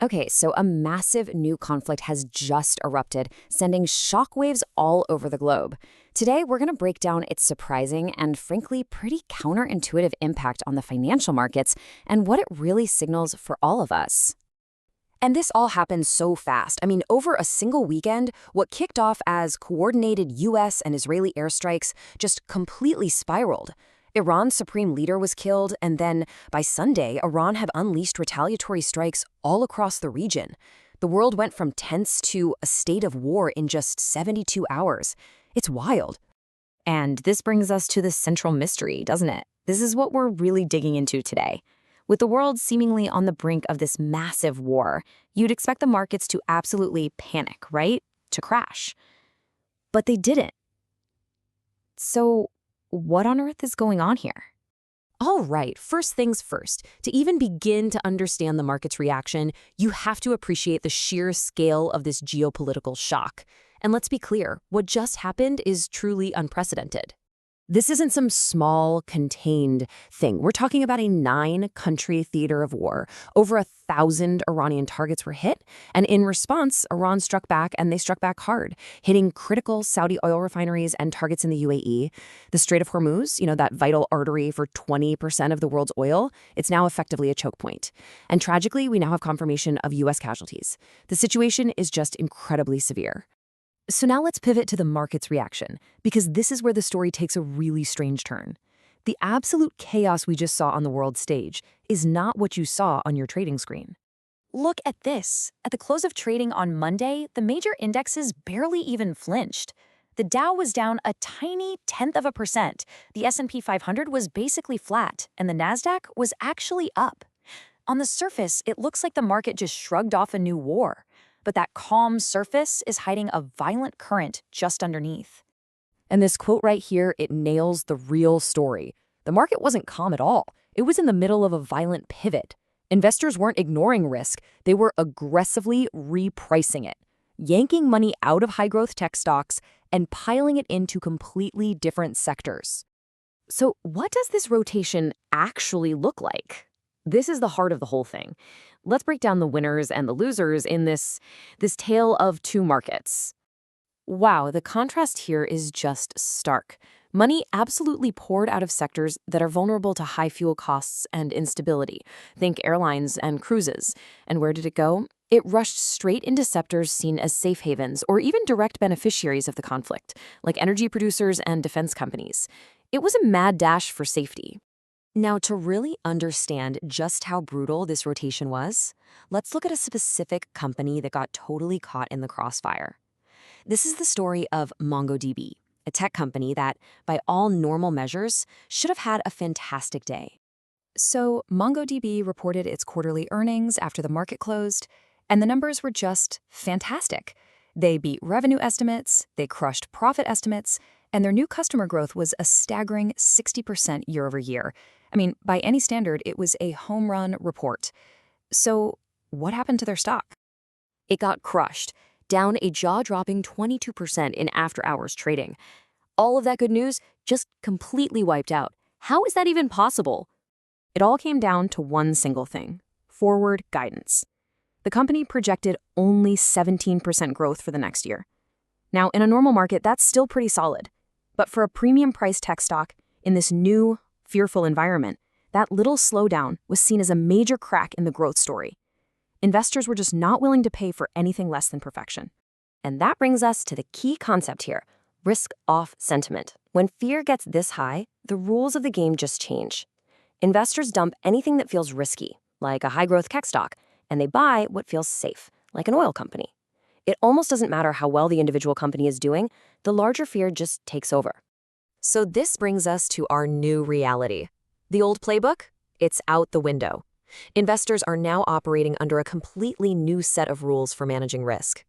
Okay, so a massive new conflict has just erupted, sending shockwaves all over the globe. Today, we're going to break down its surprising and, frankly, pretty counterintuitive impact on the financial markets and what it really signals for all of us. And this all happened so fast. I mean, over a single weekend, what kicked off as coordinated US and Israeli airstrikes just completely spiraled. Iran's supreme leader was killed, and then by Sunday, Iran had unleashed retaliatory strikes all across the region. The world went from tense to a state of war in just 72 hours. It's wild. And this brings us to the central mystery, doesn't it? This is what we're really digging into today. With the world seemingly on the brink of this massive war, you'd expect the markets to absolutely panic, right? To crash. But they didn't. So, what on earth is going on here? All right, first things first. To even begin to understand the market's reaction, you have to appreciate the sheer scale of this geopolitical shock. And let's be clear, what just happened is truly unprecedented. This isn't some small, contained thing. We're talking about a 9-country theater of war. Over 1,000 Iranian targets were hit, and in response, Iran struck back, and they struck back hard, hitting critical Saudi oil refineries and targets in the UAE. The Strait of Hormuz, that vital artery for 20% of the world's oil, it's now effectively a choke point. And tragically, we now have confirmation of U.S. casualties. The situation is just incredibly severe. So now let's pivot to the market's reaction, because this is where the story takes a really strange turn. The absolute chaos we just saw on the world stage is not what you saw on your trading screen. Look at this. At the close of trading on Monday, the major indexes barely even flinched. The Dow was down a tiny 0.1%. The S&P 500 was basically flat, and the Nasdaq was actually up. On the surface, it looks like the market just shrugged off a new war. But that calm surface is hiding a violent current just underneath. And this quote right here, it nails the real story. The market wasn't calm at all. It was in the middle of a violent pivot. Investors weren't ignoring risk. They were aggressively repricing it, yanking money out of high-growth tech stocks and piling it into completely different sectors. So what does this rotation actually look like? This is the heart of the whole thing. Let's break down the winners and the losers in this tale of two markets. Wow, the contrast here is just stark. Money absolutely poured out of sectors that are vulnerable to high fuel costs and instability. Think airlines and cruises. And where did it go? It rushed straight into sectors seen as safe havens or even direct beneficiaries of the conflict, like energy producers and defense companies. It was a mad dash for safety. Now, to really understand just how brutal this rotation was, let's look at a specific company that got totally caught in the crossfire. This is the story of MongoDB, a tech company that, by all normal measures, should have had a fantastic day. So, MongoDB reported its quarterly earnings after the market closed, and the numbers were just fantastic. They beat revenue estimates, they crushed profit estimates, and their new customer growth was a staggering 60% year over year. I mean, by any standard, it was a home run report. So what happened to their stock? It got crushed, down a jaw-dropping 22% in after-hours trading. All of that good news just completely wiped out. How is that even possible? It all came down to one single thing: forward guidance. The company projected only 17% growth for the next year. Now, in a normal market, that's still pretty solid. But for a premium-priced tech stock in this new, fearful environment, that little slowdown was seen as a major crack in the growth story. Investors were just not willing to pay for anything less than perfection. And that brings us to the key concept here: risk-off sentiment. When fear gets this high, the rules of the game just change. Investors dump anything that feels risky, like a high-growth tech stock, and they buy what feels safe, like an oil company. It almost doesn't matter how well the individual company is doing, the larger fear just takes over. So this brings us to our new reality. The old playbook? It's out the window. Investors are now operating under a completely new set of rules for managing risk.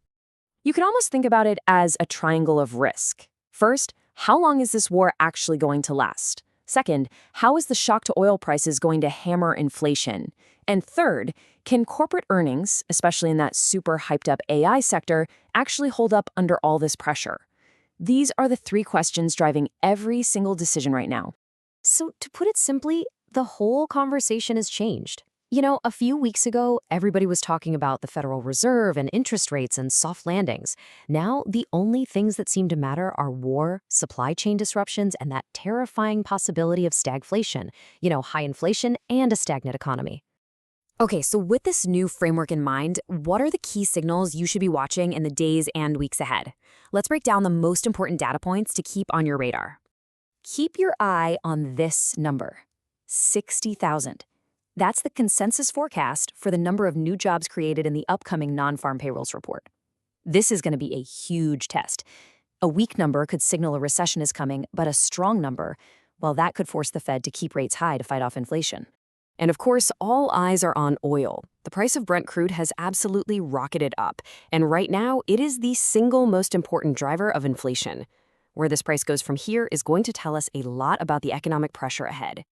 You can almost think about it as a triangle of risk. First, how long is this war actually going to last? Second, how is the shock to oil prices going to hammer inflation? And third, can corporate earnings, especially in that super hyped up AI sector, actually hold up under all this pressure? These are the three questions driving every single decision right now. So to put it simply, the whole conversation has changed. A few weeks ago, everybody was talking about the Federal Reserve and interest rates and soft landings. Now, the only things that seem to matter are war, supply chain disruptions, and that terrifying possibility of stagflation, high inflation and a stagnant economy. Okay, so with this new framework in mind, what are the key signals you should be watching in the days and weeks ahead? Let's break down the most important data points to keep on your radar. Keep your eye on this number, 60,000. That's the consensus forecast for the number of new jobs created in the upcoming non-farm payrolls report. This is going to be a huge test. A weak number could signal a recession is coming, but a strong number, well, that could force the Fed to keep rates high to fight off inflation. And of course, all eyes are on oil. The price of Brent crude has absolutely rocketed up, and right now, it is the single most important driver of inflation. Where this price goes from here is going to tell us a lot about the economic pressure ahead.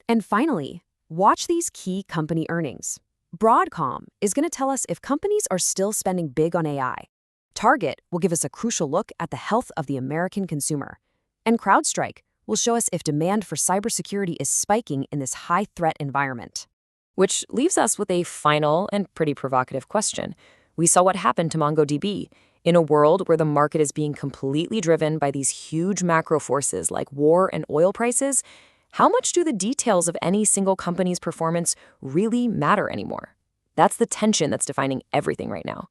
And finally, watch these key company earnings. Broadcom is going to tell us if companies are still spending big on AI. Target will give us a crucial look at the health of the American consumer. And CrowdStrike will show us if demand for cybersecurity is spiking in this high-threat environment. Which leaves us with a final and pretty provocative question. We saw what happened to MongoDB. In a world where the market is being completely driven by these huge macro forces like war and oil prices, how much do the details of any single company's performance really matter anymore? That's the tension that's defining everything right now.